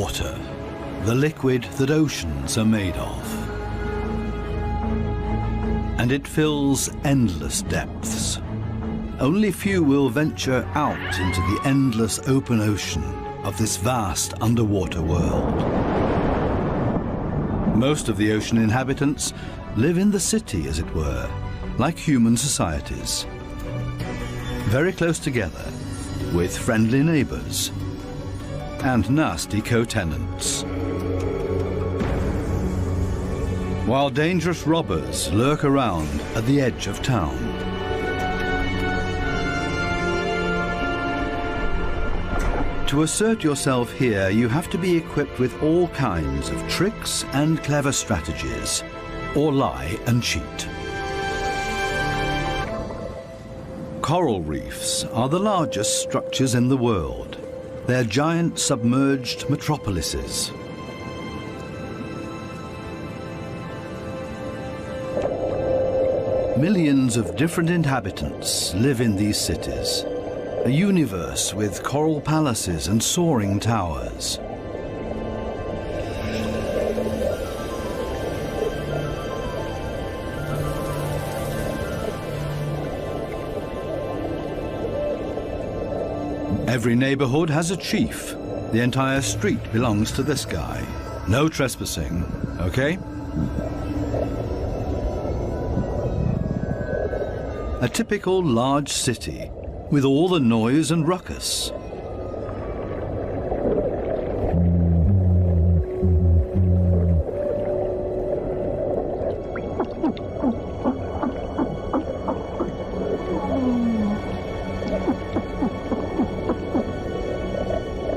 water, the liquid that oceans are made of. And it fills endless depths. Only few will venture out into the endless open ocean of this vast underwater world. Most of the ocean inhabitants live in the city, as it were, like human societies. Very close together, with friendly neighbors and nasty co-tenants. While dangerous robbers lurk around at the edge of town. To assert yourself here, you have to be equipped with all kinds of tricks and clever strategies, or lie and cheat. Coral reefs are the largest structures in the world. They're giant submerged metropolises. Millions of different inhabitants live in these cities, a universe with coral palaces and soaring towers. Every neighborhood has a chief. The entire street belongs to this guy. No trespassing, okay? A typical large city with all the noise and ruckus.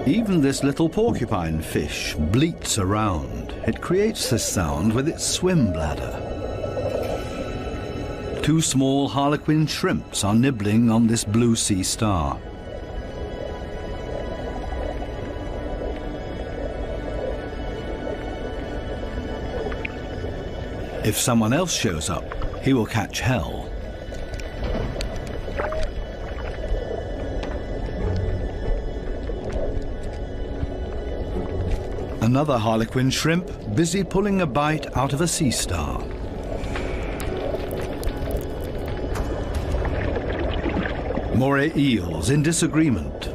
Even this little porcupine fish bleats around. It creates this sound with its swim bladder. 2 small harlequin shrimps are nibbling on this blue sea star. If someone else shows up, he will catch hell. Another harlequin shrimp busy pulling a bite out of a sea star. Moray eels in disagreement.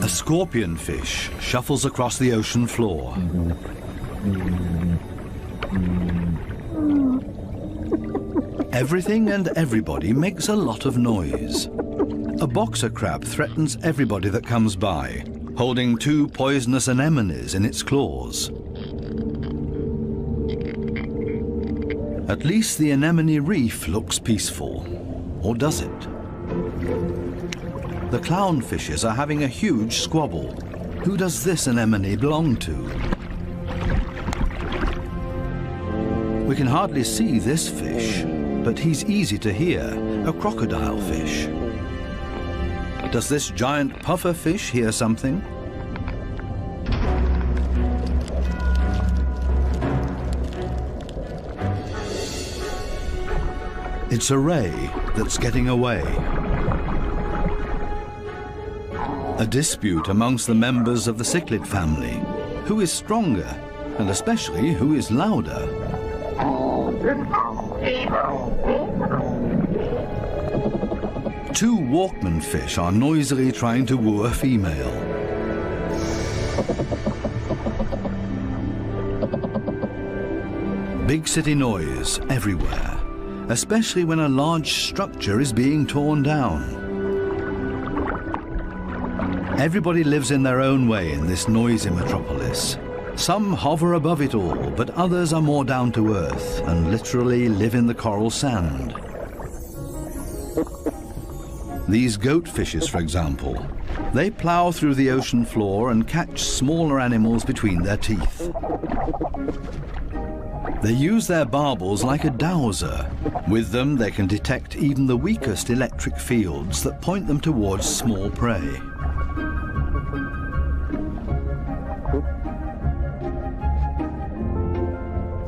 A scorpion fish shuffles across the ocean floor. Everything and everybody makes a lot of noise. A boxer crab threatens everybody that comes by, holding 2 poisonous anemones in its claws. At least the anemone reef looks peaceful. Or does it? The clownfishes are having a huge squabble. Who does this anemone belong to? We can hardly see this fish, but he's easy to hear, a crocodile fish. Does this giant puffer fish hear something? It's a ray that's getting away. A dispute amongst the members of the cichlid family. Who is stronger, and especially who is louder? 2 Walkman fish are noisily trying to woo a female. Big city noise everywhere, especially when a large structure is being torn down. Everybody lives in their own way in this noisy metropolis. Some hover above it all, but others are more down to earth and literally live in the coral sand. These goat fishes, for example, they plow through the ocean floor and catch smaller animals between their teeth. They use their barbels like a dowser. With them, they can detect even the weakest electric fields that point them towards small prey.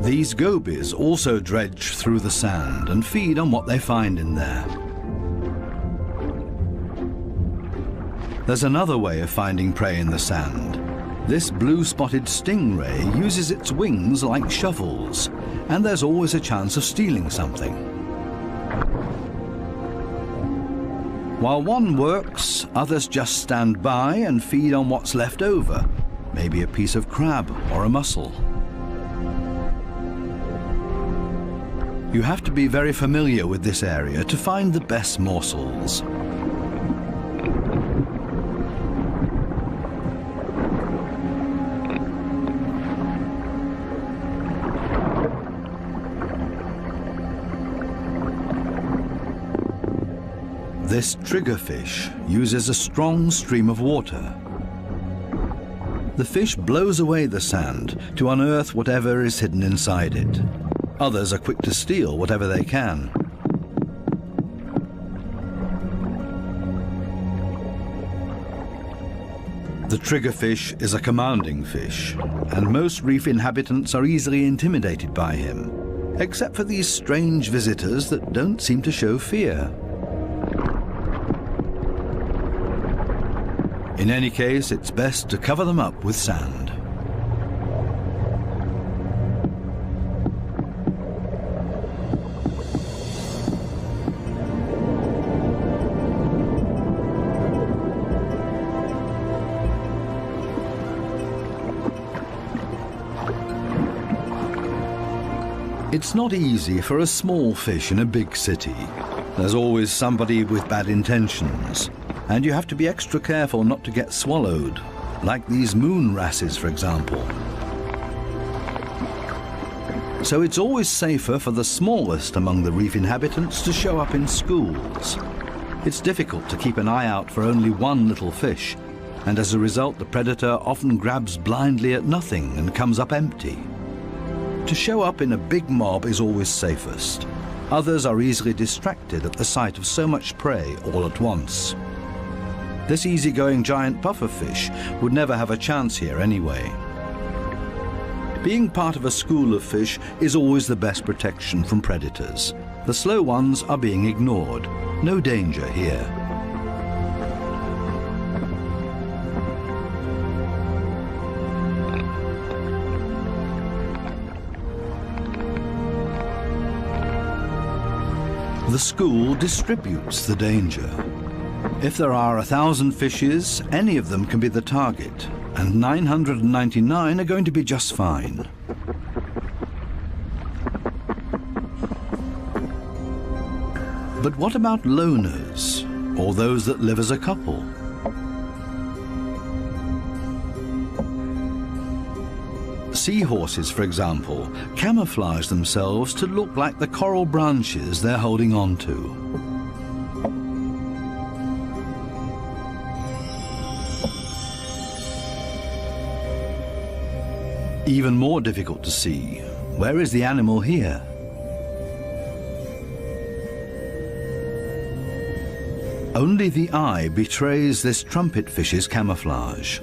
These gobies also dredge through the sand and feed on what they find in there. There's another way of finding prey in the sand. This blue-spotted stingray uses its wings like shovels, and there's always a chance of stealing something. While one works, others just stand by and feed on what's left over, maybe a piece of crab or a mussel. You have to be very familiar with this area to find the best morsels. This triggerfish uses a strong stream of water. The fish blows away the sand to unearth whatever is hidden inside it. Others are quick to steal whatever they can. The triggerfish is a commanding fish, and most reef inhabitants are easily intimidated by him, except for these strange visitors that don't seem to show fear. In any case, it's best to cover them up with sand. It's not easy for a small fish in a big city. There's always somebody with bad intentions, and you have to be extra careful not to get swallowed, like these moon wrasses, for example. So it's always safer for the smallest among the reef inhabitants to show up in schools. It's difficult to keep an eye out for only one little fish, and as a result the predator often grabs blindly at nothing and comes up empty. To show up in a big mob is always safest. Others are easily distracted at the sight of so much prey all at once. This easygoing giant pufferfish would never have a chance here anyway. Being part of a school of fish is always the best protection from predators. The slow ones are being ignored. No danger here. The school distributes the danger. If there are 1,000 fishes, any of them can be the target, and 999 are going to be just fine. But what about loners, or those that live as a couple? Seahorses, for example, camouflage themselves to look like the coral branches they're holding on to. Even more difficult to see, where is the animal here? Only the eye betrays this trumpet fish's camouflage.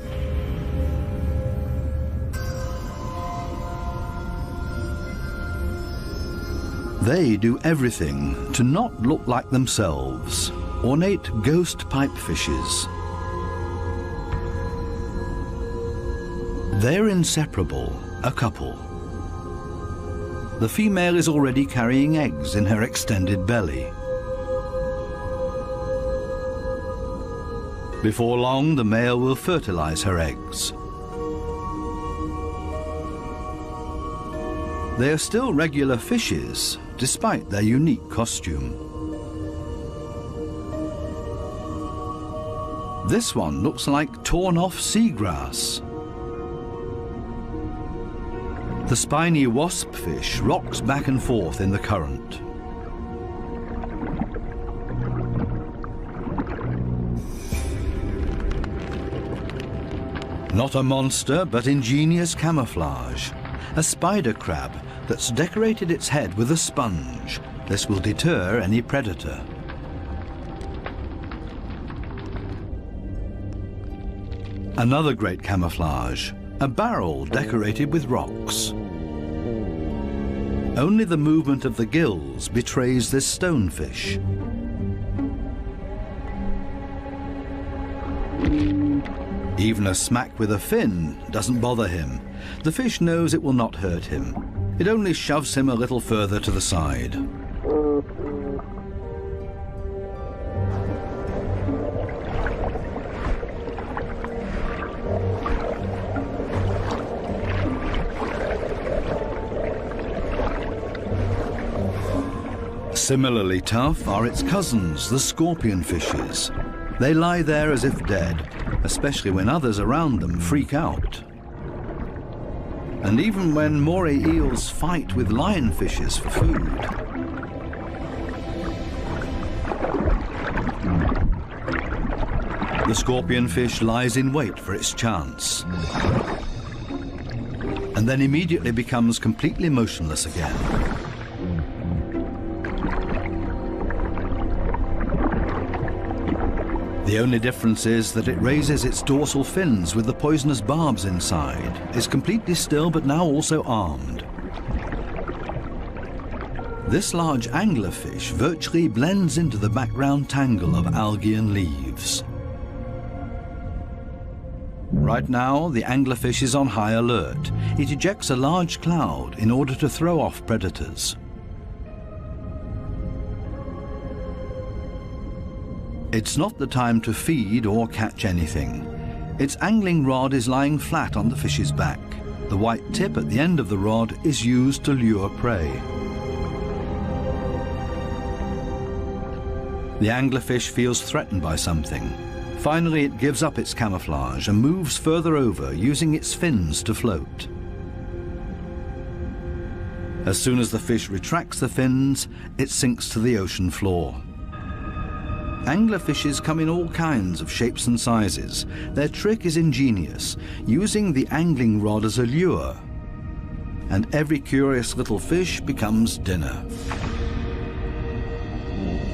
They do everything to not look like themselves, ornate ghost pipefishes. They're inseparable, a couple. The female is already carrying eggs in her extended belly. Before long, the male will fertilize her eggs. They are still regular fishes, despite their unique costume. This one looks like torn-off seagrass. The spiny wasp fish rocks back and forth in the current. Not a monster, but ingenious camouflage. A spider crab that's decorated its head with a sponge. This will deter any predator. Another great camouflage, a barrel decorated with rocks. Only the movement of the gills betrays this stonefish. Even a smack with a fin doesn't bother him. The fish knows it will not hurt him. It only shoves him a little further to the side. Similarly tough are its cousins, the scorpion fishes. They lie there as if dead, especially when others around them freak out. And even when moray eels fight with lionfishes for food. The scorpion fish lies in wait for its chance, and then immediately becomes completely motionless again. The only difference is that it raises its dorsal fins with the poisonous barbs inside, is completely still but now also armed. This large anglerfish virtually blends into the background tangle of algae and leaves. Right now, the anglerfish is on high alert. It ejects a large cloud in order to throw off predators. It's not the time to feed or catch anything. Its angling rod is lying flat on the fish's back. The white tip at the end of the rod is used to lure prey. The anglerfish feels threatened by something. Finally, it gives up its camouflage and moves further over, using its fins to float. As soon as the fish retracts the fins, it sinks to the ocean floor. Anglerfishes come in all kinds of shapes and sizes. Their trick is ingenious, using the angling rod as a lure. And every curious little fish becomes dinner.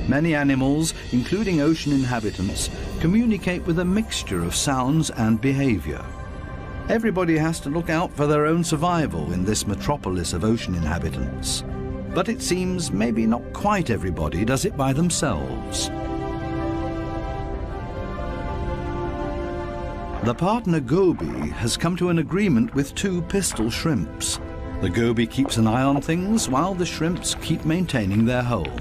Many animals, including ocean inhabitants, communicate with a mixture of sounds and behavior. Everybody has to look out for their own survival in this metropolis of ocean inhabitants. But it seems maybe not quite everybody does it by themselves. The partner goby has come to an agreement with two pistol shrimps. The goby keeps an eye on things while the shrimps keep maintaining their hole.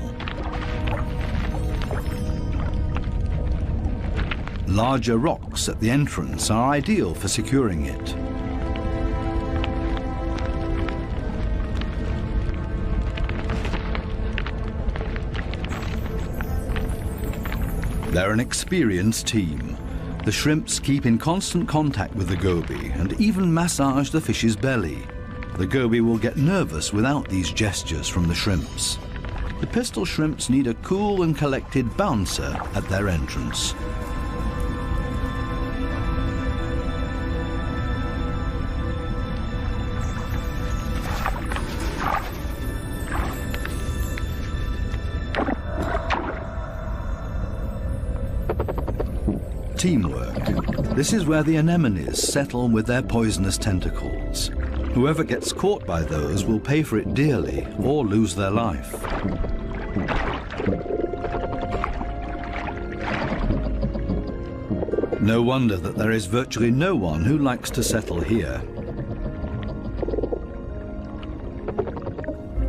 Larger rocks at the entrance are ideal for securing it. They're an experienced team. The shrimps keep in constant contact with the goby and even massage the fish's belly. The goby will get nervous without these gestures from the shrimps. The pistol shrimps need a cool and collected bouncer at their entrance. Teamwork. This is where the anemones settle with their poisonous tentacles. Whoever gets caught by those will pay for it dearly or lose their life. No wonder that there is virtually no one who likes to settle here.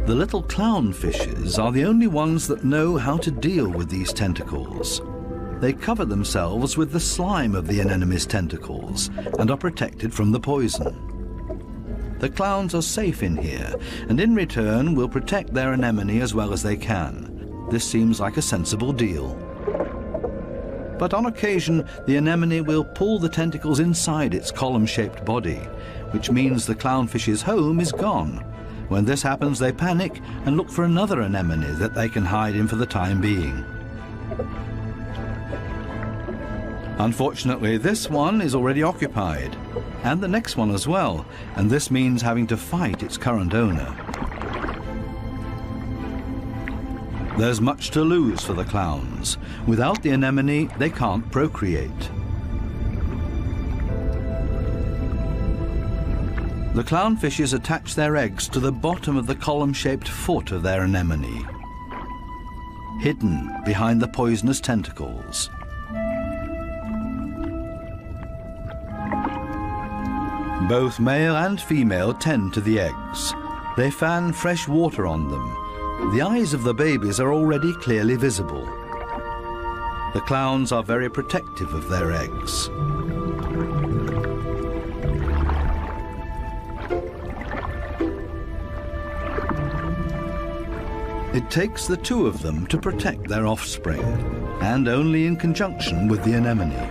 The little clownfishes are the only ones that know how to deal with these tentacles. They cover themselves with the slime of the anemone's tentacles and are protected from the poison. The clowns are safe in here, and in return will protect their anemone as well as they can. This seems like a sensible deal. But on occasion, the anemone will pull the tentacles inside its column-shaped body, which means the clownfish's home is gone. When this happens, they panic and look for another anemone that they can hide in for the time being. Unfortunately, this one is already occupied, and the next one as well, and this means having to fight its current owner. There's much to lose for the clowns. Without the anemone, they can't procreate. The clownfishes attach their eggs to the bottom of the column-shaped foot of their anemone, hidden behind the poisonous tentacles. Both male and female tend to the eggs. They fan fresh water on them. The eyes of the babies are already clearly visible. The clowns are very protective of their eggs. It takes the two of them to protect their offspring, and only in conjunction with the anemone.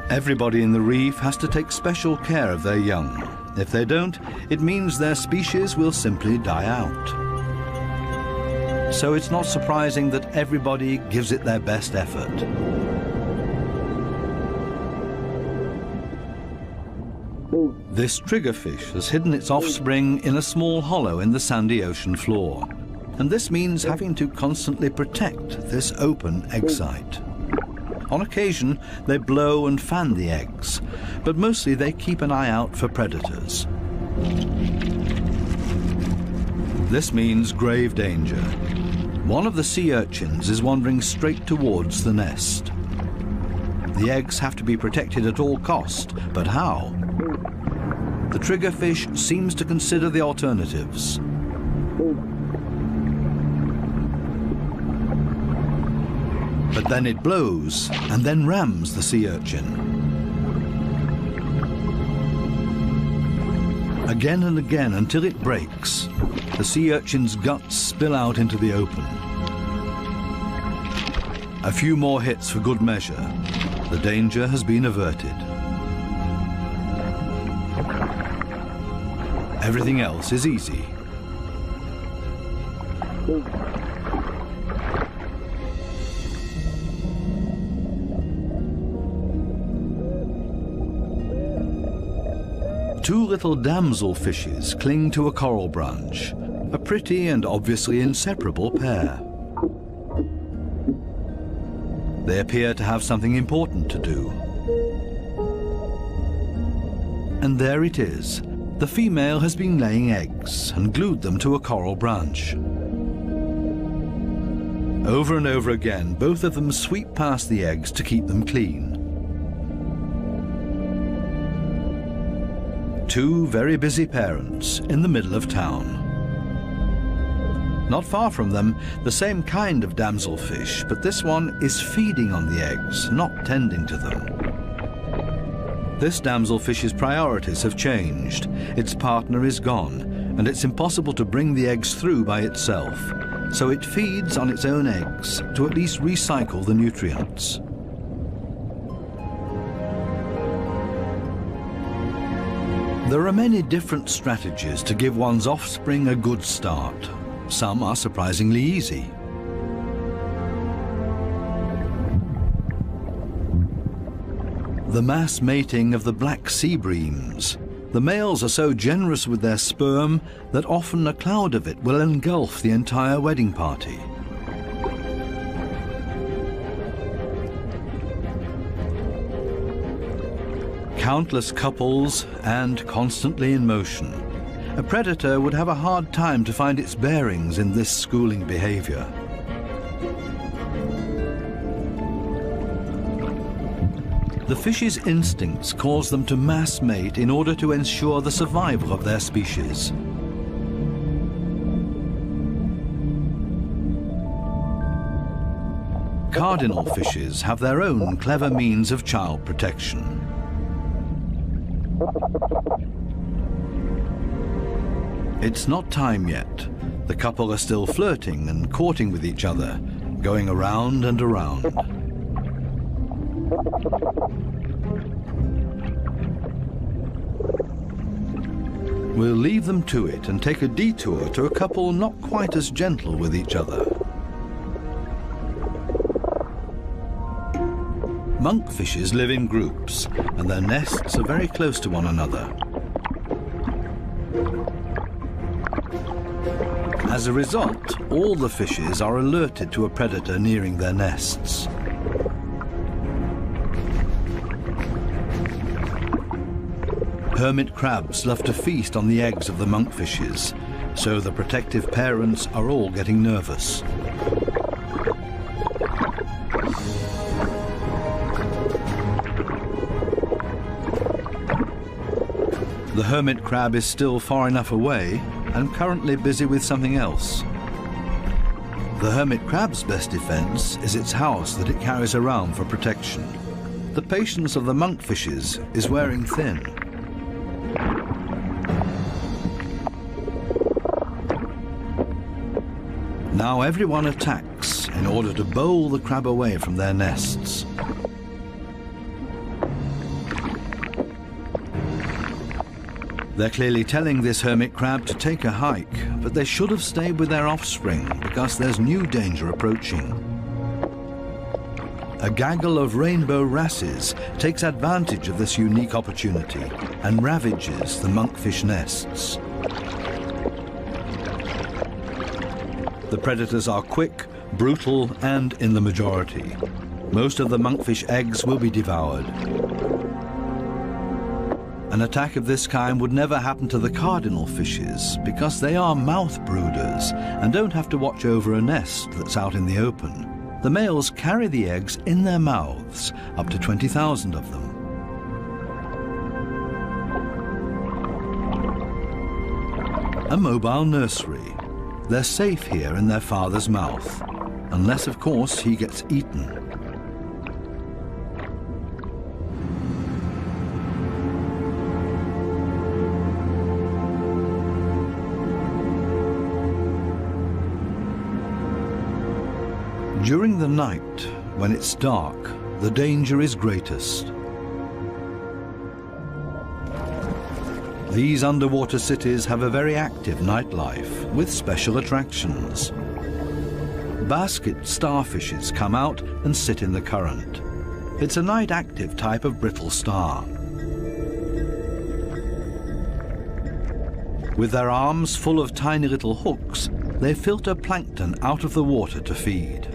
Everybody in the reef has to take special care of their young. If they don't, it means their species will simply die out. So it's not surprising that everybody gives it their best effort. This triggerfish has hidden its offspring in a small hollow in the sandy ocean floor, and this means having to constantly protect this open egg site. On occasion, they blow and fan the eggs, but mostly they keep an eye out for predators. This means grave danger. One of the sea urchins is wandering straight towards the nest. The eggs have to be protected at all cost, but how? The triggerfish seems to consider the alternatives. But then it blows and then rams the sea urchin. Again and again until it breaks, the sea urchin's guts spill out into the open. A few more hits for good measure. The danger has been averted. Everything else is easy. Two little damselfishes cling to a coral branch, a pretty and obviously inseparable pair. They appear to have something important to do. And there it is. The female has been laying eggs and glued them to a coral branch. Over and over again, both of them sweep past the eggs to keep them clean. Two very busy parents in the middle of town. Not far from them, the same kind of damselfish, but this one is feeding on the eggs, not tending to them. This damselfish's priorities have changed. Its partner is gone, and it's impossible to bring the eggs through by itself, so it feeds on its own eggs to at least recycle the nutrients. There are many different strategies to give one's offspring a good start. Some are surprisingly easy. The mass mating of the black sea breams. The males are so generous with their sperm that often a cloud of it will engulf the entire wedding party. Countless couples and constantly in motion. A predator would have a hard time to find its bearings in this schooling behavior. The fish's instincts cause them to mass mate in order to ensure the survival of their species. Cardinal fishes have their own clever means of child protection. It's not time yet. The couple are still flirting and courting with each other, going around and around. We'll leave them to it and take a detour to a couple not quite as gentle with each other. Monkfishes live in groups, and their nests are very close to one another. As a result, all the fishes are alerted to a predator nearing their nests. Hermit crabs love to feast on the eggs of the monkfishes, so the protective parents are all getting nervous. hermit crab is still far enough away and currently busy with something else. The hermit crab's best defense is its house that it carries around for protection. The patience of the monkfishes is wearing thin. Now everyone attacks in order to bowl the crab away from their nests. They're clearly telling this hermit crab to take a hike, but they should have stayed with their offspring because there's new danger approaching. A gaggle of rainbow wrasses takes advantage of this unique opportunity and ravages the monkfish nests. The predators are quick, brutal, and in the majority. Most of the monkfish eggs will be devoured. An attack of this kind would never happen to the cardinal fishes because they are mouth brooders and don't have to watch over a nest that's out in the open. The males carry the eggs in their mouths, up to 20,000 of them. A mobile nursery. They're safe here in their father's mouth, unless, of course, he gets eaten. During the night, when it's dark, the danger is greatest. These underwater cities have a very active nightlife with special attractions. Basket starfishes come out and sit in the current. It's a night-active type of brittle star. With their arms full of tiny little hooks, they filter plankton out of the water to feed.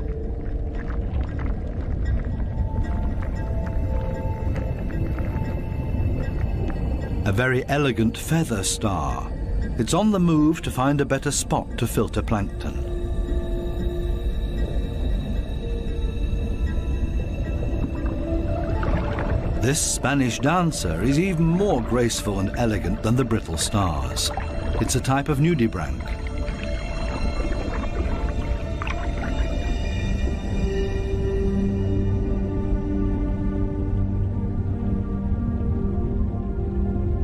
A very elegant feather star. It's on the move to find a better spot to filter plankton. This Spanish dancer is even more graceful and elegant than the brittle stars. It's a type of nudibranch.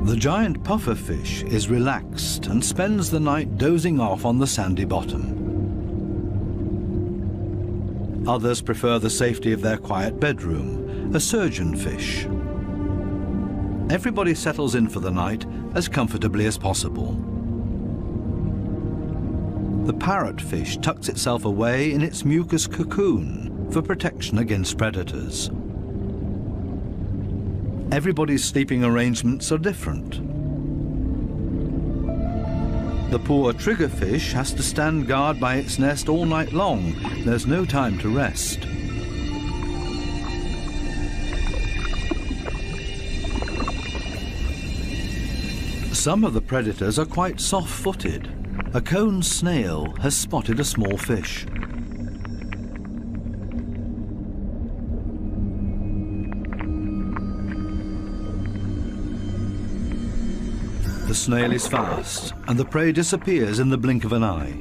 The giant pufferfish is relaxed and spends the night dozing off on the sandy bottom. Others prefer the safety of their quiet bedroom, a surgeonfish. Everybody settles in for the night as comfortably as possible. The parrotfish tucks itself away in its mucus cocoon for protection against predators. Everybody's sleeping arrangements are different. The poor triggerfish has to stand guard by its nest all night long. There's no time to rest. Some of the predators are quite soft-footed. A cone snail has spotted a small fish. The snail is fast, and the prey disappears in the blink of an eye.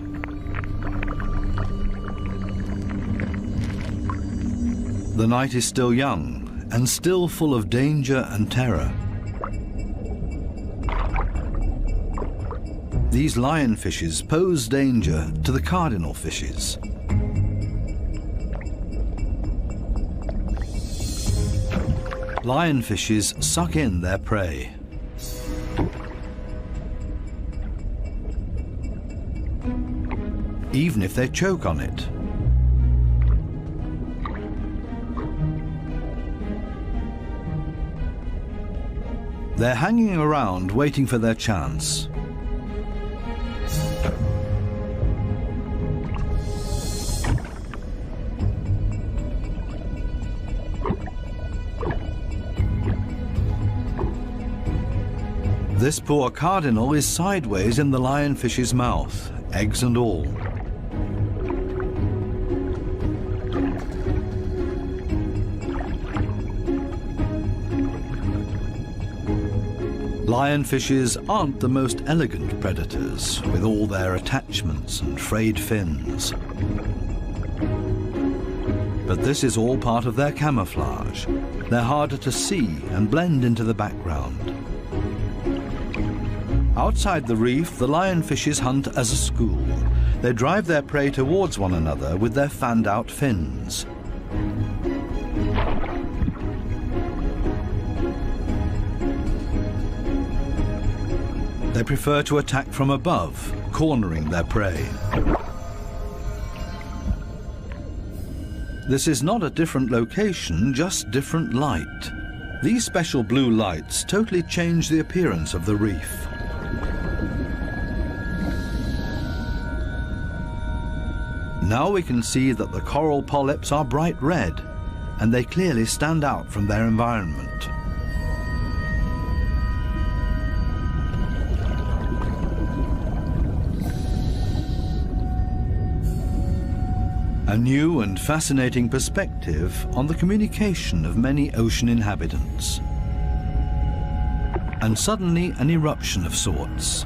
The night is still young, and still full of danger and terror. These lionfishes pose danger to the cardinal fishes. Lionfishes suck in their prey. Even if they choke on it. They're hanging around waiting for their chance. This poor cardinal is sideways in the lionfish's mouth, eggs and all. Lionfishes aren't the most elegant predators, with all their attachments and frayed fins. But this is all part of their camouflage. They're harder to see and blend into the background. Outside the reef, the lionfishes hunt as a school. They drive their prey towards one another with their fanned-out fins. They prefer to attack from above, cornering their prey. This is not a different location, just different light. These special blue lights totally change the appearance of the reef. Now we can see that the coral polyps are bright red, and they clearly stand out from their environment. A new and fascinating perspective on the communication of many ocean inhabitants. And suddenly an eruption of sorts.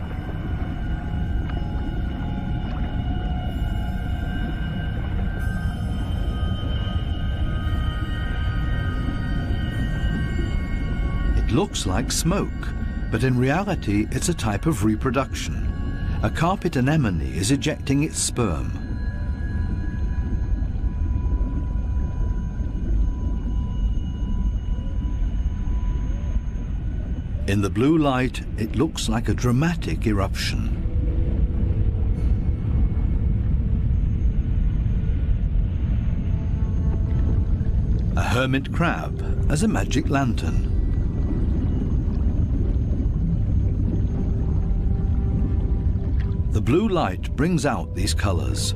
It looks like smoke, but in reality it's a type of reproduction. A carpet anemone is ejecting its sperm. In the blue light, it looks like a dramatic eruption. A hermit crab as a magic lantern. The blue light brings out these colors.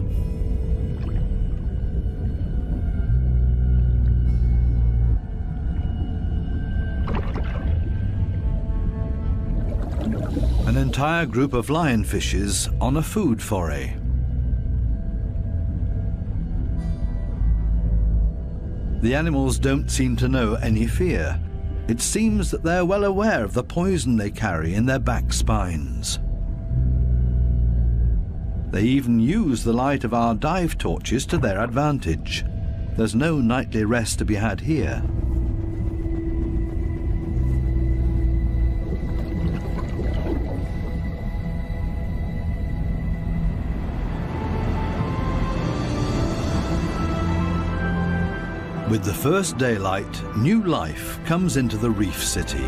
An entire group of lionfishes on a food foray. The animals don't seem to know any fear. It seems that they're well aware of the poison they carry in their back spines. They even use the light of our dive torches to their advantage. There's no nightly rest to be had here. With the first daylight, new life comes into the reef city.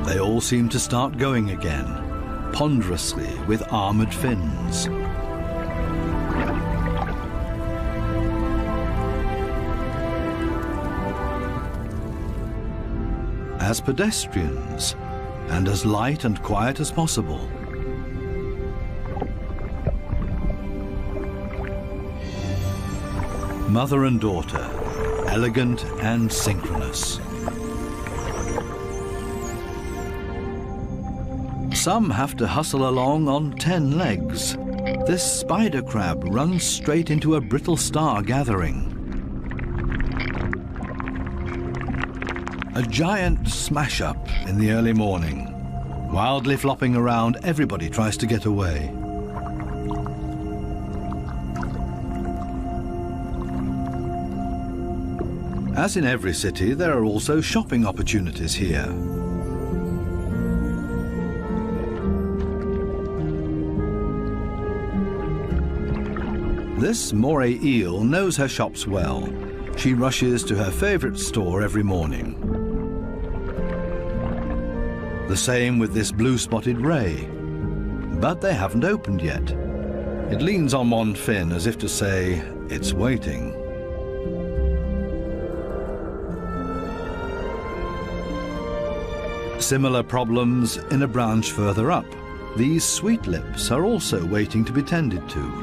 They all seem to start going again, ponderously with armored fins. As pedestrians, and as light and quiet as possible. Mother and daughter, elegant and synchronous. Some have to hustle along on 10 legs. This spider crab runs straight into a brittle star gathering. A giant smash-up in the early morning. Wildly flopping around, everybody tries to get away. As in every city, there are also shopping opportunities here. This moray eel knows her shops well. She rushes to her favorite store every morning. The same with this blue-spotted ray. But they haven't opened yet. It leans on one fin as if to say, it's waiting. Similar problems in a branch further up. These sweet lips are also waiting to be tended to.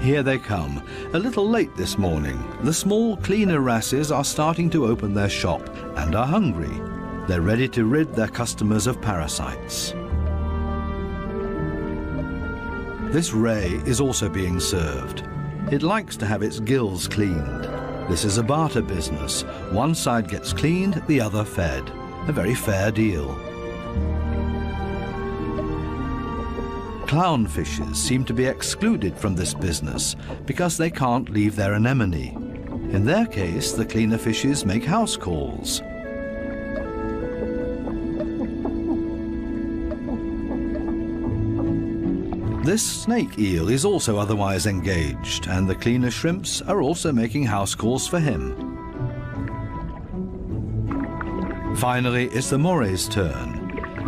Here they come, a little late this morning. The small cleaner wrasses are starting to open their shop and are hungry. They're ready to rid their customers of parasites. This ray is also being served. It likes to have its gills cleaned. This is a barter business. One side gets cleaned, the other fed. A very fair deal. Clownfishes seem to be excluded from this business because they can't leave their anemone. In their case, the cleaner fishes make house calls. This snake eel is also otherwise engaged, and the cleaner shrimps are also making house calls for him. Finally, it's the moray's turn.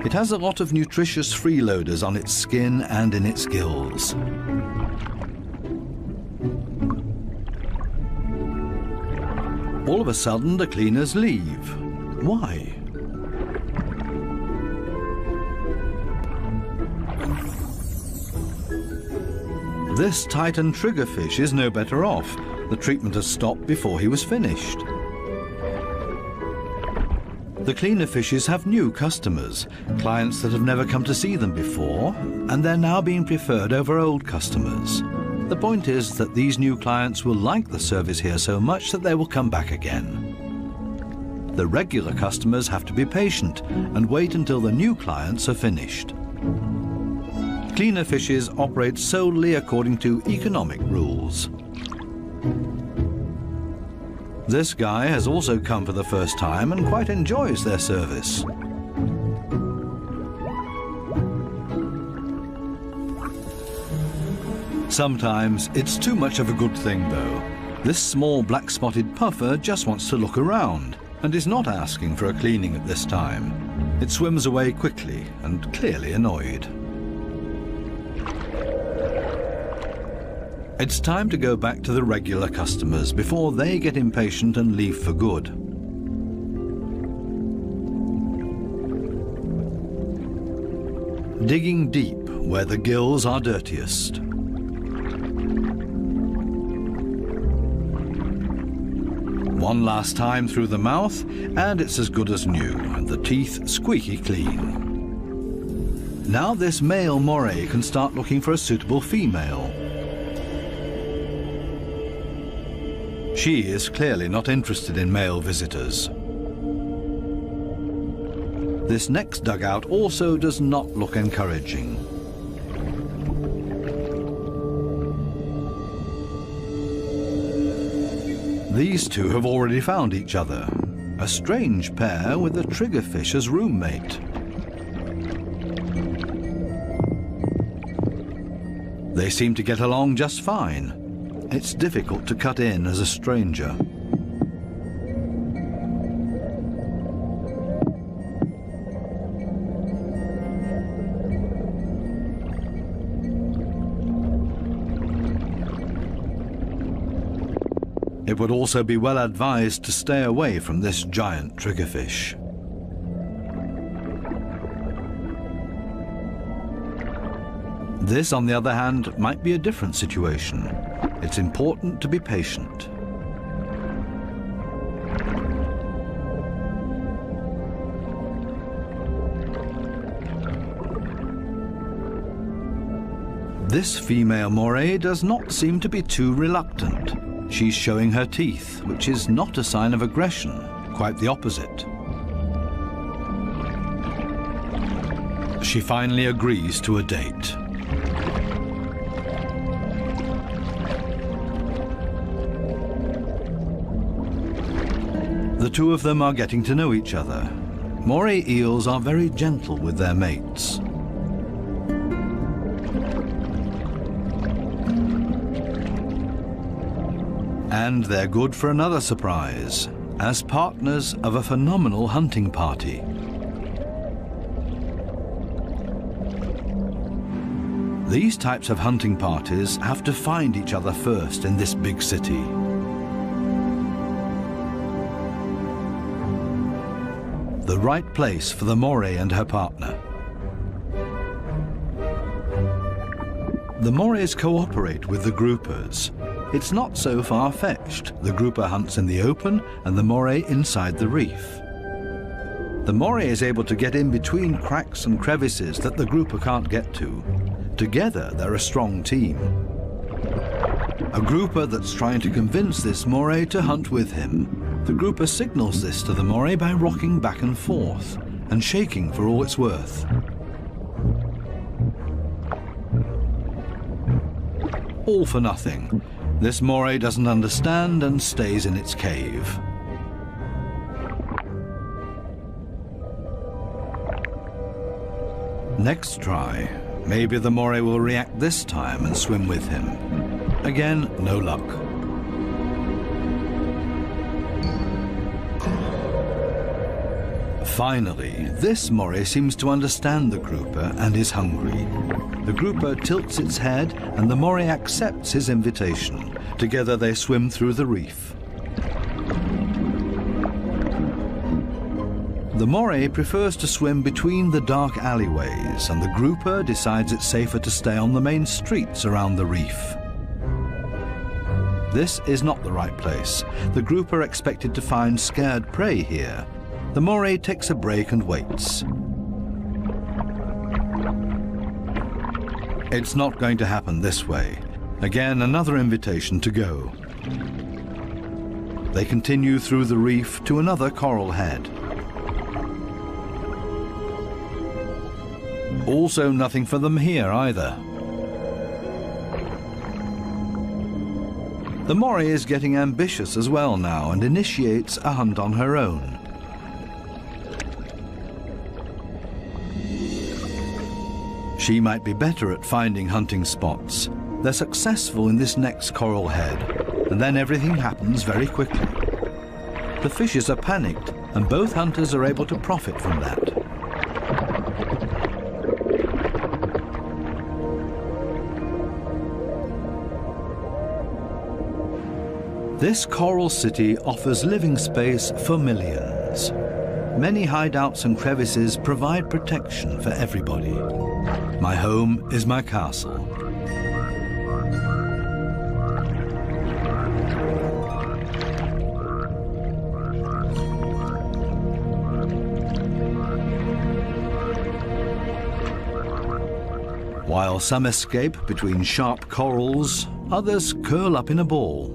It has a lot of nutritious freeloaders on its skin and in its gills. All of a sudden, the cleaners leave. Why? This Titan triggerfish is no better off. The treatment has stopped before he was finished. The cleaner fishes have new customers, clients that have never come to see them before, and they're now being preferred over old customers. The point is that these new clients will like the service here so much that they will come back again. The regular customers have to be patient and wait until the new clients are finished. Cleaner fishes operate solely according to economic rules. This guy has also come for the first time and quite enjoys their service. Sometimes it's too much of a good thing, though. This small black-spotted puffer just wants to look around and is not asking for a cleaning at this time. It swims away quickly and clearly annoyed. It's time to go back to the regular customers before they get impatient and leave for good. Digging deep where the gills are dirtiest. One last time through the mouth, and it's as good as new, and the teeth squeaky clean. Now this male moray can start looking for a suitable female. She is clearly not interested in male visitors. This next dugout also does not look encouraging. These two have already found each other. A strange pair with a triggerfish as roommate. They seem to get along just fine. It's difficult to cut in as a stranger. It would also be well advised to stay away from this giant triggerfish. This, on the other hand, might be a different situation. It's important to be patient. This female moray does not seem to be too reluctant. She's showing her teeth, which is not a sign of aggression, quite the opposite. She finally agrees to a date. The two of them are getting to know each other. Moray eels are very gentle with their mates. And they're good for another surprise, as partners of a phenomenal hunting party. These types of hunting parties have to find each other first in this big city. The right place for the moray and her partner. The morays cooperate with the groupers. It's not so far-fetched. The grouper hunts in the open and the moray inside the reef. The moray is able to get in between cracks and crevices that the grouper can't get to. Together, they're a strong team. a grouper that's trying to convince this moray to hunt with him. The grouper signals this to the moray by rocking back and forth and shaking for all it's worth. All for nothing. This moray doesn't understand and stays in its cave. Next try, maybe the moray will react this time and swim with him. Again, no luck. Finally, this moray seems to understand the grouper and is hungry. The grouper tilts its head and the moray accepts his invitation. Together they swim through the reef. The moray prefers to swim between the dark alleyways, and the grouper decides it's safer to stay on the main streets around the reef. This is not the right place. The grouper expected to find scared prey here. The moray takes a break and waits. It's not going to happen this way. Again, another invitation to go. They continue through the reef to another coral head. Also nothing for them here either. The moray is getting ambitious as well now and initiates a hunt on her own. She might be better at finding hunting spots. They're successful in this next coral head, and then everything happens very quickly. The fishes are panicked, and both hunters are able to profit from that. This coral city offers living space for millions. Many hideouts and crevices provide protection for everybody. My home is my castle. While some escape between sharp corals, others curl up in a ball.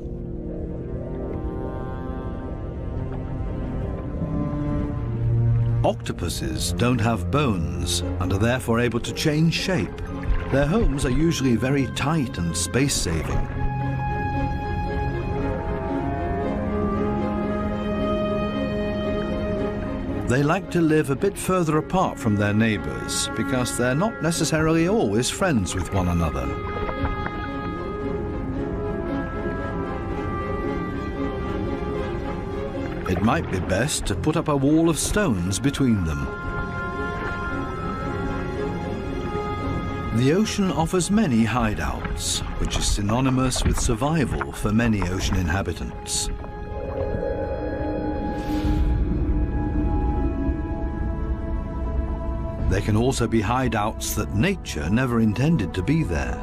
Octopuses don't have bones and are therefore able to change shape. Their homes are usually very tight and space-saving. They like to live a bit further apart from their neighbors because they're not necessarily always friends with one another. It might be best to put up a wall of stones between them. The ocean offers many hideouts, which is synonymous with survival for many ocean inhabitants. There can also be hideouts that nature never intended to be there.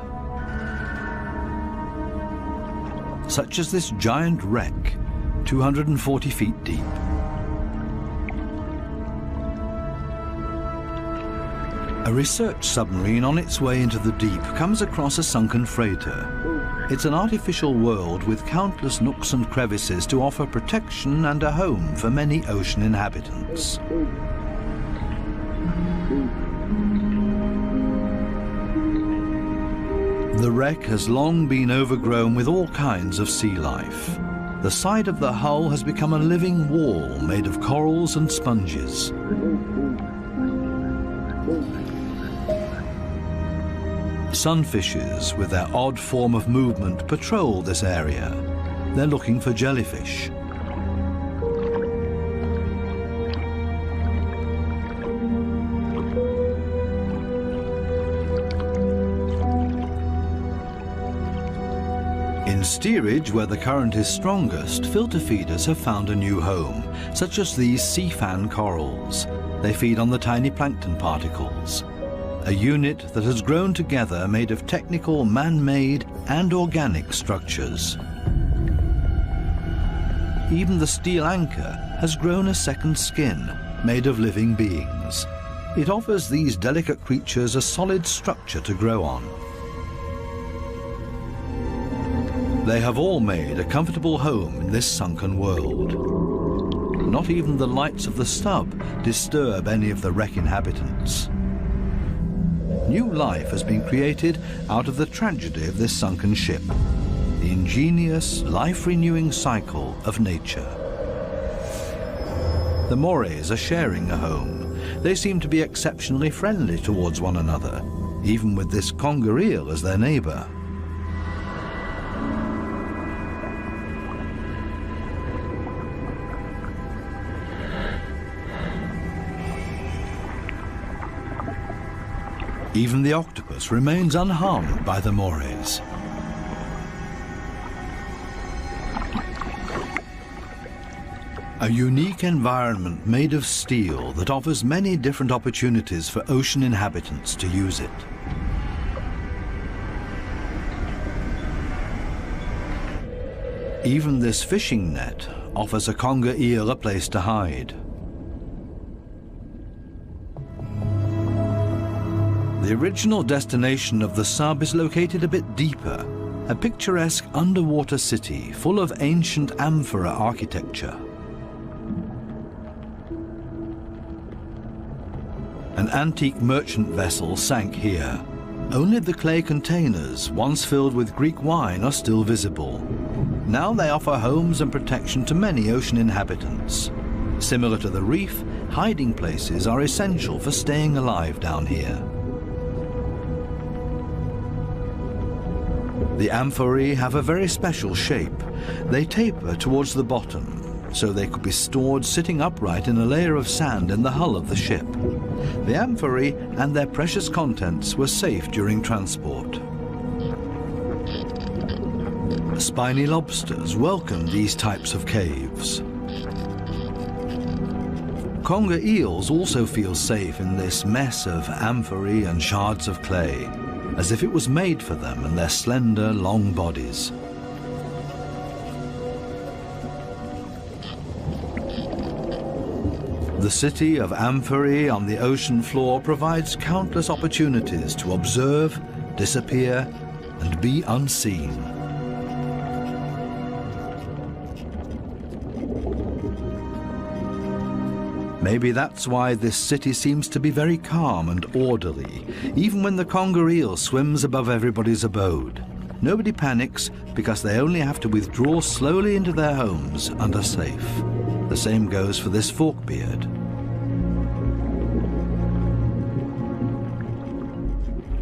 Such as this giant wreck, 240 feet deep. A research submarine on its way into the deep comes across a sunken freighter. It's an artificial world with countless nooks and crevices to offer protection and a home for many ocean inhabitants. The wreck has long been overgrown with all kinds of sea life. The side of the hull has become a living wall made of corals and sponges. Sunfishes, with their odd form of movement, patrol this area. They're looking for jellyfish. In steerage, where the current is strongest, filter feeders have found a new home, such as these sea fan corals. They feed on the tiny plankton particles. A unit that has grown together made of technical, man-made and organic structures. Even the steel anchor has grown a second skin, made of living beings. It offers these delicate creatures a solid structure to grow on. They have all made a comfortable home in this sunken world. Not even the lights of the stub disturb any of the wreck inhabitants. New life has been created out of the tragedy of this sunken ship, the ingenious, life-renewing cycle of nature. The Morays are sharing a home. They seem to be exceptionally friendly towards one another, even with this conger eel as their neighbour. Even the octopus remains unharmed by the Morays. A unique environment made of steel that offers many different opportunities for ocean inhabitants to use it. Even this fishing net offers a conger eel a place to hide. The original destination of the sub is located a bit deeper, a picturesque underwater city full of ancient amphora architecture. An antique merchant vessel sank here. Only the clay containers, once filled with Greek wine, are still visible. Now they offer homes and protection to many ocean inhabitants. Similar to the reef, hiding places are essential for staying alive down here. The amphorae have a very special shape. They taper towards the bottom, so they could be stored sitting upright in a layer of sand in the hull of the ship. The amphorae and their precious contents were safe during transport. Spiny lobsters welcome these types of caves. Conger eels also feel safe in this mess of amphorae and shards of clay, as if it was made for them and their slender, long bodies. The city of amphorae on the ocean floor provides countless opportunities to observe, disappear, and be unseen. Maybe that's why this city seems to be very calm and orderly, even when the conger eel swims above everybody's abode. Nobody panics because they only have to withdraw slowly into their homes and are safe. The same goes for this forkbeard.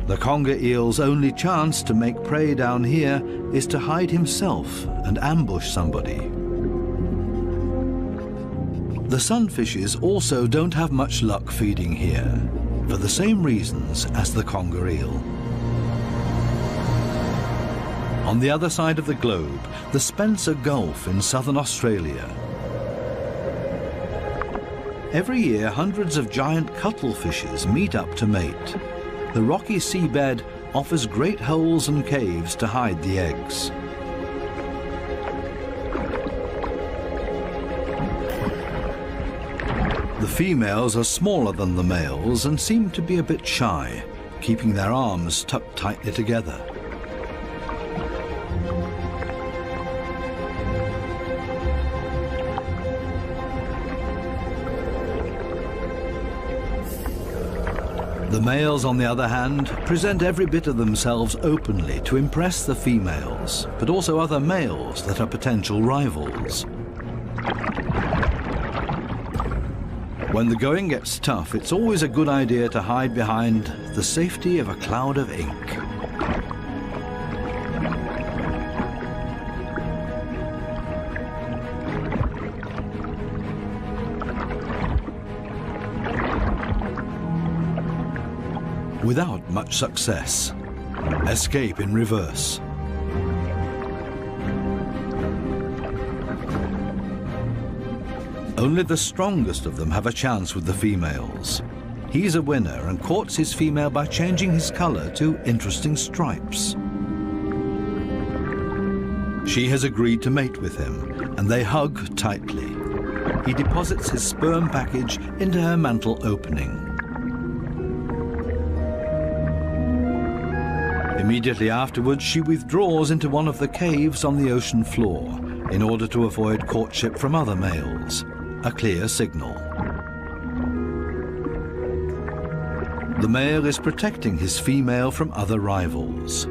The conger eel's only chance to make prey down here is to hide himself and ambush somebody. The sunfishes also don't have much luck feeding here, for the same reasons as the conger eel. On the other side of the globe, the Spencer Gulf in southern Australia. Every year, hundreds of giant cuttlefishes meet up to mate. The rocky seabed offers great holes and caves to hide the eggs. The females are smaller than the males and seem to be a bit shy, keeping their arms tucked tightly together. The males, on the other hand, present every bit of themselves openly to impress the females, but also other males that are potential rivals. When the going gets tough, it's always a good idea to hide behind the safety of a cloud of ink. Without much success. Escape in reverse. Only the strongest of them have a chance with the females. He's a winner and courts his female by changing his color to interesting stripes. She has agreed to mate with him, and they hug tightly. He deposits his sperm package into her mantle opening. Immediately afterwards, she withdraws into one of the caves on the ocean floor in order to avoid courtship from other males, a clear signal. The male is protecting his female from other rivals.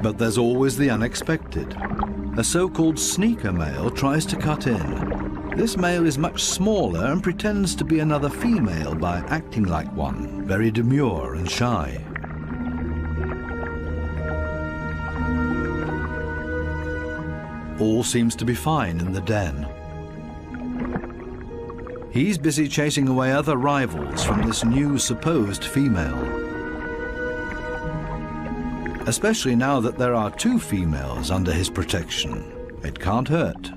But there's always the unexpected. A so-called sneaker male tries to cut in. This male is much smaller and pretends to be another female by acting like one, very demure and shy. All seems to be fine in the den. He's busy chasing away other rivals from this new supposed female. Especially now that there are two females under his protection. It can't hurt.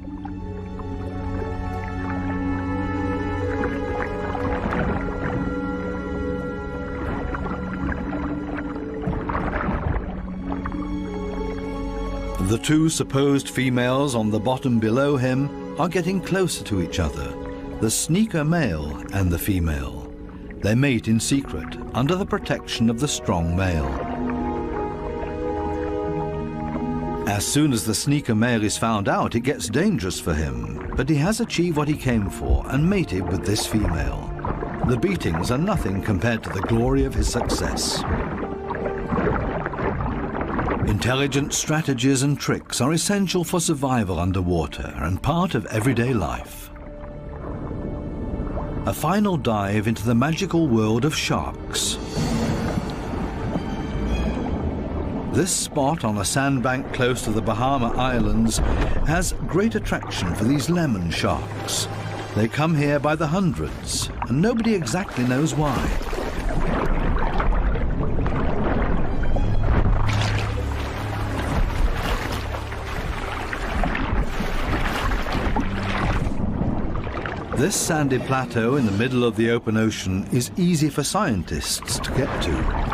The two supposed females on the bottom below him are getting closer to each other, the sneaker male and the female. They mate in secret, under the protection of the strong male. As soon as the sneaker male is found out, it gets dangerous for him, but he has achieved what he came for and mated with this female. The beatings are nothing compared to the glory of his success. Intelligent strategies and tricks are essential for survival underwater and part of everyday life. A final dive into the magical world of sharks. This spot on a sandbank close to the Bahama Islands has great attraction for these lemon sharks. They come here by the hundreds, and nobody exactly knows why. This sandy plateau in the middle of the open ocean is easy for scientists to get to.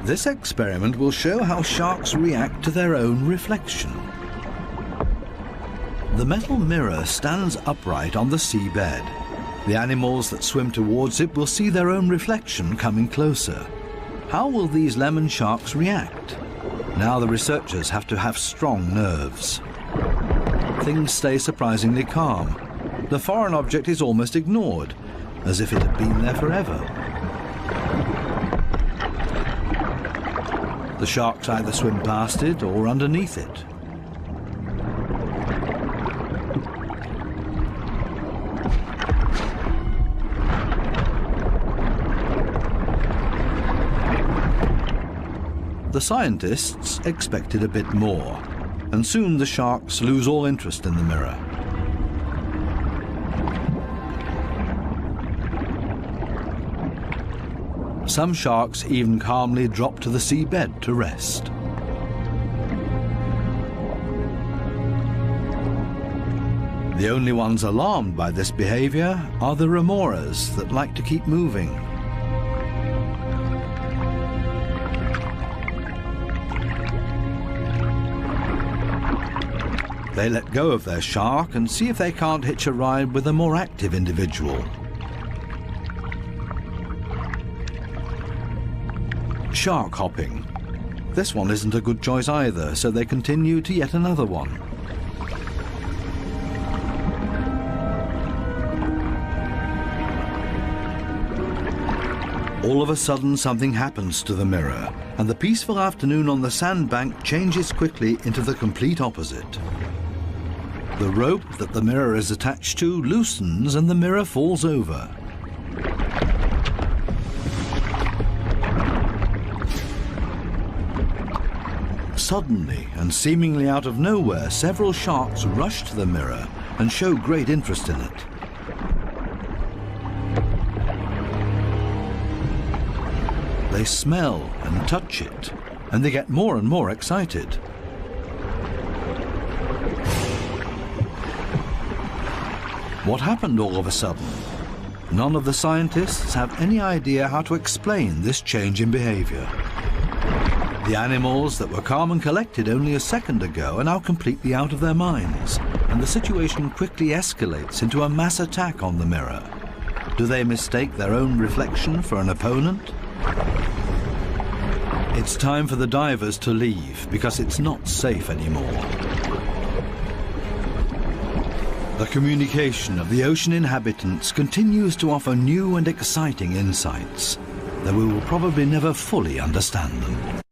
This experiment will show how sharks react to their own reflection. The metal mirror stands upright on the seabed. The animals that swim towards it will see their own reflection coming closer. How will these lemon sharks react? Now the researchers have to have strong nerves. Things stay surprisingly calm. The foreign object is almost ignored, as if it had been there forever. The sharks either swim past it or underneath it. The scientists expected a bit more, and soon the sharks lose all interest in the mirror. Some sharks even calmly drop to the seabed to rest. The only ones alarmed by this behavior are the remoras that like to keep moving. They let go of their shark and see if they can't hitch a ride with a more active individual. Shark hopping. This one isn't a good choice either, so they continue to yet another one. All of a sudden, something happens to the mirror, and the peaceful afternoon on the sandbank changes quickly into the complete opposite. The rope that the mirror is attached to loosens and the mirror falls over. Suddenly, and seemingly out of nowhere, several sharks rush to the mirror and show great interest in it. They smell and touch it, and they get more and more excited. What happened all of a sudden? None of the scientists have any idea how to explain this change in behavior. The animals that were calm and collected only a second ago are now completely out of their minds, and the situation quickly escalates into a mass attack on the mirror. Do they mistake their own reflection for an opponent? It's time for the divers to leave because it's not safe anymore. The communication of the ocean inhabitants continues to offer new and exciting insights, though we will probably never fully understand them.